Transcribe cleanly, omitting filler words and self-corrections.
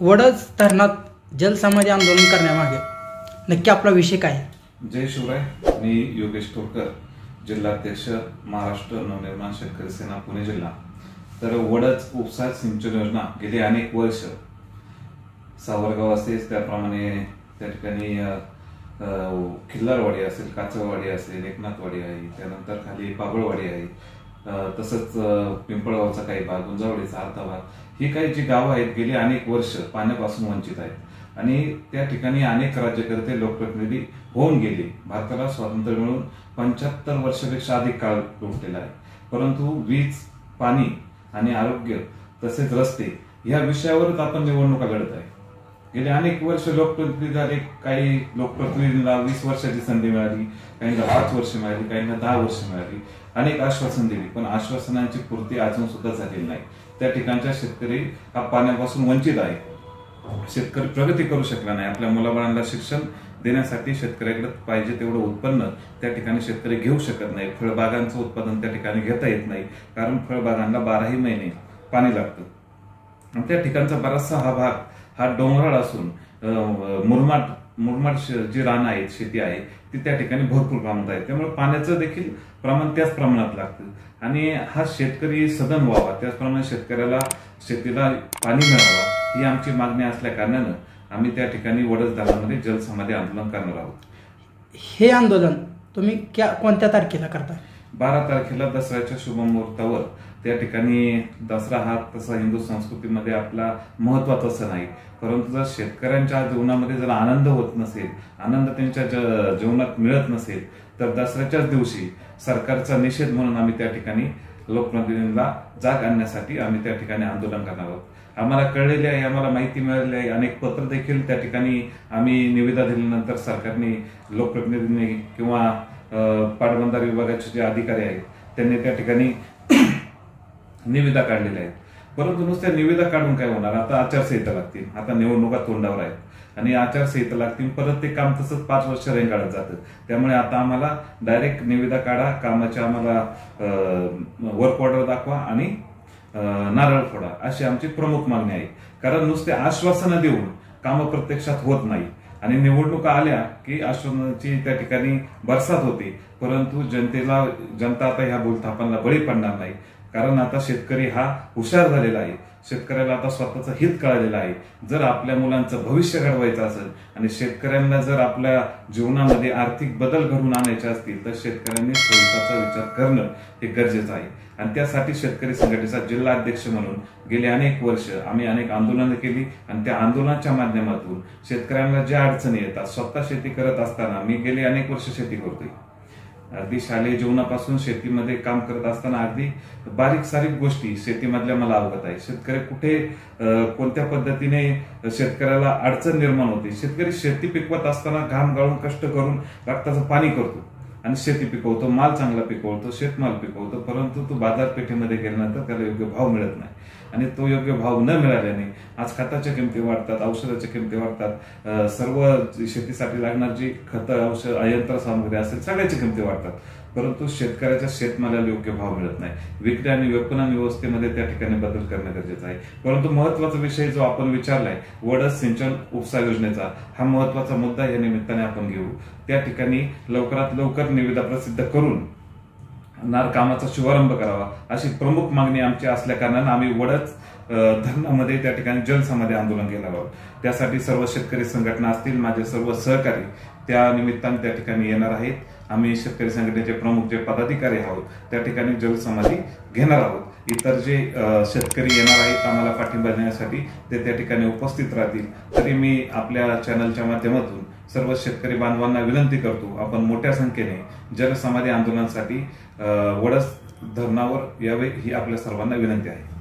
वडज धरणात जलसमाधी आंदोलन करण्यामागे नक्की आपला विषय काय? जय शिवराय. मी योगेश तोडकर, जिल्हाध्यक्ष, महाराष्ट्र नवनिर्माण शेतकरी सेना पुणे जिल्हा. तर वडज उपसा सिंचन योजना गेली अनेक वर्ष सावरगाव असेल, त्याप्रमाणे त्या ठिकाणी खिल्लारवाडी असेल, काचळवाडी असेल, एकनाथवाडी आहे, त्यानंतर खाली बाबळवाडी आहे, तसंच पिंपळगावचा काही भाग, गुंजावडीचा अर्धा भाग, ही काही जी गावं आहेत गेली अनेक वर्ष पाण्यापासून वंचित आहेत आणि त्या ठिकाणी अनेक राज्यकर्ते लोकप्रतिनिधी होऊन गेले. भारताला स्वातंत्र्य मिळून 75 वर्षापेक्षा अधिक काळ लोटलेला आहे, परंतु वीज, पाणी आणि आरोग्य तसेच रस्ते या विषयावरच आपण निवडणुका लढत आहे. गेले अनेक वर्ष लोकप्रतिनिधी झाले. काही लोकप्रतिनिधींना 20 वर्षाची संधी मिळाली, काहींना 5 वर्ष मिळाली, काहींना 10 वर्ष मिळाली. अनेक आश्वासन दिली, पण आश्वासनांची पूर्ती अजून सुद्धा झालेली नाही. त्या ठिकाणचा शेतकरी हा पाण्यापासून वंचित आहे. शेतकरी प्रगती करू शकला नाही. आपल्या मुलाबाळांना शिक्षण देण्यासाठी शेतकऱ्याकडे पाहिजे तेवढं उत्पन्न त्या ठिकाणी शेतकरी घेऊ शकत नाही. फळबागांचं उत्पादन त्या ठिकाणी घेता येत नाही, कारण फळबागांना 12ही महिने पाणी लागतं. आणि त्या ठिकाणचा बराचसा हा भाग हा डोंगराळ असून मुरमाड जी रानं आहेत, शेती आहे, ती त्या ठिकाणी भरपूर प्रमाणात आहे. त्यामुळे पाण्याचं देखील प्रमाण त्याच प्रमाणात लागतं आणि हा शेतकरी सदन व्हावा, त्याचप्रमाणे शेतकऱ्याला शेतीला पाणी मिळावं ही आमची मागणी असल्या कारणानं आम्ही त्या ठिकाणी वडज धरणामध्ये जलसमाधी आंदोलन करणार आहोत. हे आंदोलन तुम्ही कोणत्या तारखेला करताय? 12 तारखेला दसऱ्याच्या शुभ मुहूर्तावर. त्या ठिकाणी दसरा हा तसा हिंदू संस्कृतीमध्ये आपला महत्वाचा सण आहे, परंतु जर शेतकऱ्यांच्या जीवनामध्ये जर आनंद होत नसेल, आनंद त्यांच्या जीवनात मिळत नसेल, तर दसऱ्याच्याच दिवशी सरकारचा निषेध म्हणून आम्ही त्या ठिकाणी लोकप्रतिनिधींना जाग आणण्यासाठी आम्ही त्या ठिकाणी आंदोलन करणार आहोत. आम्हाला कळलेले आहे, आम्हाला माहिती मिळालेली आहे. अनेक पत्र देखील त्या ठिकाणी आम्ही निविदा दिल्यानंतर सरकारने, लोकप्रतिनिधींनी किंवा पाटबंधारे विभागाचे जे अधिकारी आहेत त्यांनी त्या ठिकाणी निविदा काढलेल्या आहेत. परंतु नुसत्या निविदा काढून काय होणार? आता आचारसंहिता लागतील, आता निवडणुका तोंडावर आहेत आणि आचारसंहिता लागतील, परत ते काम तसंच 5 वर्ष रेंगाळत जातं. त्यामुळे आता आम्हाला डायरेक्ट निविदा काढा, कामाच्या आम्हाला वर्क ऑर्डर दाखवा आणि नारळ फोडा, अशी आमची प्रमुख मागणी आहे. कारण नुसते आश्वासनं देऊन कामं प्रत्यक्षात होत नाही आणि निवडणुका आल्या की आश्वासनाची त्या ठिकाणी बरसात होते, परंतु जनता आता ह्या बोलथापांना बळी पडणार नाही. कारण आता शेतकरी हा हुशार झालेला आहे, शेतकऱ्याला आता स्वतःचं हित कळालेलं आहे. जर आपल्या मुलांचं भविष्य घडवायचं असेल आणि शेतकऱ्यांना जर आपल्या जीवनामध्ये आर्थिक बदल घडवून आणायचे असतील तर शेतकऱ्यांनी स्वतःचा विचार करणं हे गरजेचं आहे. आणि त्यासाठी शेतकरी संघटनेचा जिल्हा अध्यक्ष म्हणून गेली अनेक वर्ष आम्ही अनेक आंदोलनं केली आणि त्या आंदोलनाच्या माध्यमातून शेतकऱ्यांना ज्या अडचणी येतात, स्वतः शेती करत असताना मी गेली अनेक वर्ष शेती करतोय. अगदी शालेय जीवनापासून शेतीमध्ये काम करत असताना अगदी बारीक सारीक गोष्टी शेतीमधल्या मला अवगत आहे. शेतकरी कुठे कोणत्या पद्धतीने शेतकऱ्याला अडचण निर्माण होते. शेतकरी शेती पिकवत असताना घाम गाळून कष्ट करून रक्ताचं पाणी करतो आणि शेती पिकवतो, माल चांगला पिकवतो, शेतमाल पिकवतो, परंतु तो बाजारपेठेमध्ये गेल्यानंतर त्याला योग्य भाव मिळत नाही आणि तो योग्य भाव न मिळाल्याने आज खताच्या किमती वाढतात, औषधाच्या किमती वाढतात, सर्व शेतीसाठी लागणार जी खतं, औषध, यंत्रसामुग्री असेल सगळ्याची किमती वाढतात, परंतु शेतकऱ्याच्या शेतमालाला योग्य भाव मिळत नाही. विक्री आणि विपणन व्यवस्थेमध्ये त्या ठिकाणी बदल करणं गरजेचं आहे. परंतु महत्वाचा विषय जो आपण विचारलाय वडज सिंचन उपसा योजनेचा, हा महत्वाचा मुद्दा या निमित्ताने आपण घेऊ. त्या ठिकाणी लवकरात लवकर निविदा प्रसिद्ध करून कामाचा शुभारंभ करावा अशी प्रमुख मागणी आमची असल्या कारणानं आम्ही वडज धरणामध्ये त्या ठिकाणी जलसमाधी आंदोलन केलं आहोत. त्यासाठी सर्व शेतकरी संघटना असतील, माझे सर्व सहकारी त्या निमित्ताने त्या ठिकाणी येणार आहेत. आम्ही शेतकरी संघटनेचे प्रमुख जे पदाधिकारी आहोत त्या ठिकाणी जलसमाधी घेणार आहोत. इतर जे शेतकरी येणार आहेत आम्हाला पाठिंबा देण्यासाठी ते त्या ठिकाणी उपस्थित राहतील. तरी मी आपल्या चॅनलच्या माध्यमातून सर्व शेतकरी बांधवांना विनंती करतो, आपण मोठ्या संख्येने जलसमाधी आंदोलनासाठी वडज धरणावर यावे ही आपल्या सर्वांना विनंती आहे.